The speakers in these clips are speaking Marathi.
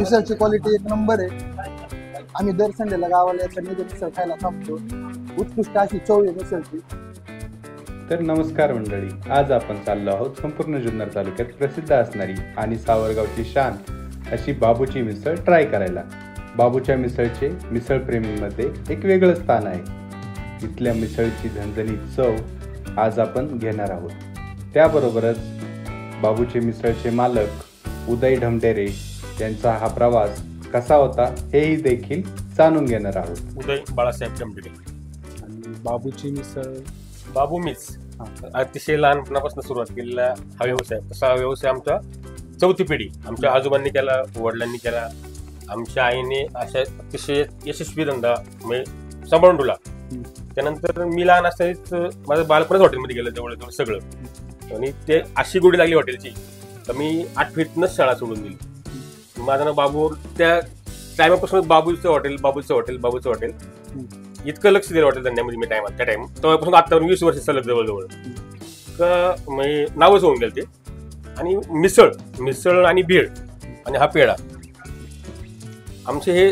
मिसळची क्वालिटी एक नंबर आहे. आम्ही दर संडेला गावाला याचा निधी मिसळ खायला थांबतो. उत्कृष्ट अशी चव आहे मिसळची. तर नमस्कार मंडळी, आज आपण चाललो आहोत संपूर्ण जुन्नर तालुक्यात प्रसिद्ध असणारी आणि सावरगावची शान अशी बाबूची मिसळ ट्राय करायला. बाबूच्या मिसळचे मिसळप्रेमींमध्ये एक वेगळं स्थान आहे. इथल्या मिसळची झणझणीत चव आज आपण घेणार आहोत. त्याबरोबरच बाबूचे मिसळचे मालक उदय ढमढेरे यांचा हा प्रवास कसा होता हेही देखील जाणून घेणार आहोत. उदय बाळासाहेब ढमढेरे आणि बाबूची मिसळ बाबू मीच अतिशय लहानपणापासून सुरुवात केलेला हा व्यवसाय. तसा व्यवसाय आमचा चौथी पिढी आमच्या आजोबांनी केला, वडिलांनी केला, आमच्या आईने अशा अतिशय यशस्वी धंदा म्हणजे सांभाळून ठेवला. त्यानंतर मी लहान असतानाच माझं बालपणच हॉटेलमध्ये गेलं जवळजवळ सगळं, आणि ते अशी गोडी लागली हॉटेलची तर मी 8वीतनंच शाळा सोडून दिली. माझं नाव बाबू. त्या टायमापासून बाबूचं हॉटेल इतकं लक्ष दिलं हॉटेल धंद्यामध्ये मी त्या टाइम तेव्हापासून आतापर्यंत 20 वर्ष सलग जवळजवळ का म्हणजे नावच होऊन गेलं ते. आणि मिसळ आणि भेळ आणि हा पेढा आमचे हे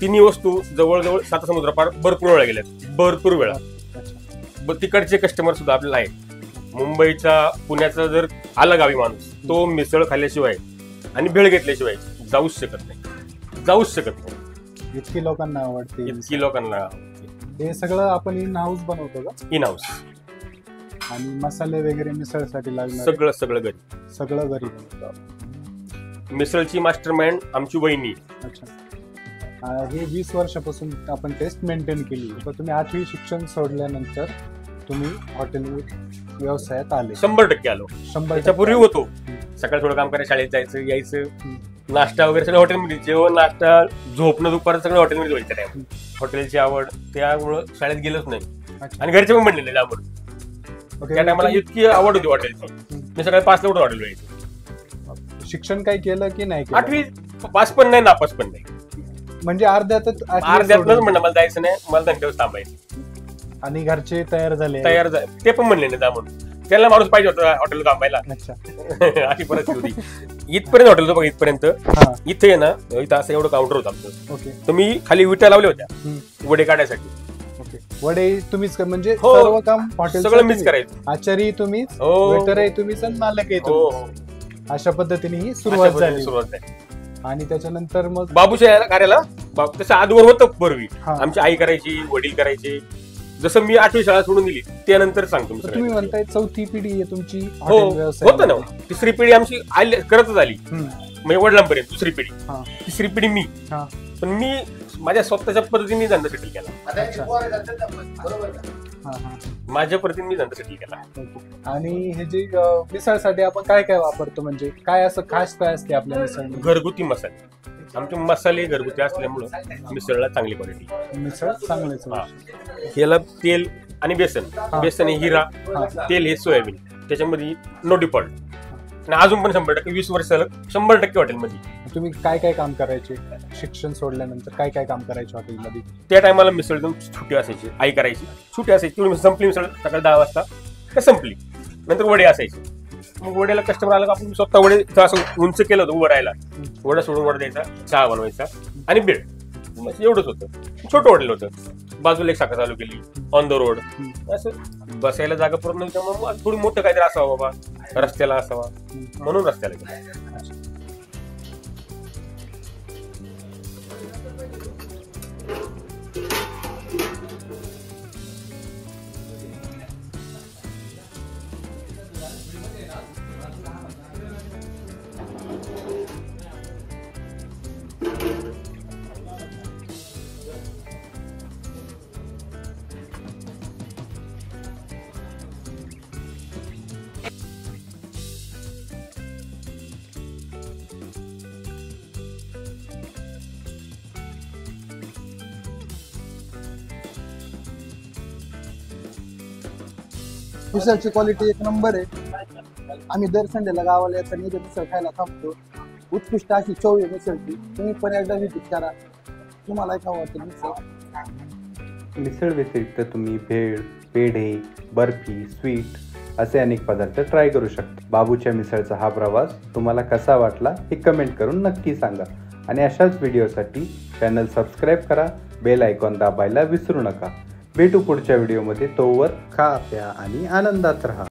तिन्ही वस्तू जवळजवळ 7 समुद्रापार भरपूर वेळा गेल्यात. भरपूर वेळा तिकडचे कस्टमर सुद्धा आपल्याला आहेत. मुंबईचा पुण्याचा जर आला गावी माणूस तो मिसळ खाल्ल्याशिवाय आणि भेळ घेतल्याशिवाय जाऊच शकत नाही. इतकी लोकांना आवडते. हे सगळं आपण इन हाऊस बनवतो का? In house. आणि मसाले वगैरे मिसळसाठी लागणार सगळं घरी बनवतो. मिसळची मास्टर माइंड आमची वहिनी. अच्छा. हे 20 वर्षापासून आपण टेस्ट मेंटेन केली. तर तुम्ही 8वी शिक्षण सोडल्यानंतर तुम्ही हॉटेल व्यवसायात आले? 100% आलो. 100%. त्याच्यापूर्वी होतो सकाळी थोडं काम करायला, शाळेत जायचं यायचं, नाश्ता वगैरे सगळं हॉटेलमध्ये, जेवण नाश्ता झोपणं दुपारचं सगळं हॉटेलमध्ये व्हायचं. टाइम हॉटेलची आवड त्यामुळं शाळेत गेलोच नाही. आणि घरचे पण म्हणलेले आवड. त्या टायमाला इतकी आवड होती हॉटेलची, मी सकाळी 5ला उठून हॉटेल व्हायचं. शिक्षण काय केलं की नाही? 8वी पास पण नाही, नापास पण नाही. म्हणजे अर्ध्यातच म्हणणं मला जायचं नाही, मला धंद्यावर थांबायचं. आणि घरचे तयार झाले ते पण म्हणले नाही जा म्हणून. त्याला माणूस पाहिजे होता हॉटेल थांबायला. अशी परिस्थिती होती. इथपर्यंत हॉटेल होतं बघा. इथपर्यंत इथे ना इथं असं एवढं काउंटर होतं आमचं. तर मी खाली विटा लावल्या होत्या वडे काढायसाठी. वडे तुम्हीच म्हणजे सर्व काम हॉटेल सगळं मीच करायचं. आचारी तुम्हीच, वेटरही तुम्हीच, मालकही तुम्हीच. अशा पद्धतीने ही सुरुवात झाली. आणि त्याच्यानंतर मग बाबूच्या कार्याला तसं आधीवर होतं पूर्वी. आमची आई करायची, वडील करायचे. जसं मी 8वी शाळा सोडून दिली त्यानंतर सांगतो. तुम्ही म्हणताय चौथी पिढी आहे तुमची? होतं ना. तिसरी पिढी आमची करतच आली म्हणजे वडिलांपर्यंत. दुसरी पिढी, तिसरी पिढी मी. पण मी माझ्या स्वतःच्या पद्धतीने धंदा सेटल केला. माझ्या पद्धतीने मी धंदा सेटल केला. आणि हे जे मिसळसाठी आपण काय काय वापरतो, म्हणजे काय असं खास काय असते आपल्या मिसळ? घरगुती मसाले. आमचे मसाले घरगुती असल्यामुळं मिसळला चांगली क्वालिटी. मिसळ चांगलेच. याला तेल आणि बेसन हे हिरा, तेल हे सोयाबीन, त्याच्यामध्ये नो डिफॉल्ट. आणि अजून पण 100%, 20 वर्ष 100% हॉटेलमध्ये. तुम्ही काय काय काम करायचे शिक्षण सोडल्यानंतर? काय काय काम करायचे हॉटेलमध्ये? त्या टायमाला मिसळ एकदम छुटी असायची, आई करायची. छुटी असायची, संपली मिसळ सकाळी 10 वाजता का संपली. नंतर वडे असायचे. मग वड्याला कस्टमर आला का आपण स्वतः वडे असं उंच केलं होतं उभं राहायला. वडा सोडून वडा द्यायचा, चहा बनवायचा आणि बेड. एवढंच होतं. छोटं हॉटेल होतं. बाजूला एक शाखा चालू केली ऑन द रोड. असं बसायला जागा पूर्ण नव्हती, त्यामुळे थोडी मोठं काहीतरी असावं बाबा, रस्त्याला असावा म्हणून रस्त्याला गेला. मिसळची क्वालिटी एक नंबर आहे. आम्ही दर संडेला गावाला याचा निधी मिसळ खायला थांबतो. उत्कृष्ट अशी चव आहे मिसळची. तुम्ही पण एकदा विजिट करा, तुम्हाला काय वाटेल मिसळ. मिसळ व्यतिरिक्त तुम्ही भेळ, पेढे, बर्फी, स्वीट असे अनेक पदार्थ ट्राय करू शकता. बाबूच्या मिसळचा हा प्रवास तुम्हाला कसा वाटला हे कमेंट करून नक्की सांगा. आणि अशाच व्हिडिओसाठी चॅनल सबस्क्राईब करा, बेल आयकॉन दाबायला विसरू नका. भेटू पुढच्या व्हिडिओमध्ये. तोवर खा, प्या आणि आनंदात राहा.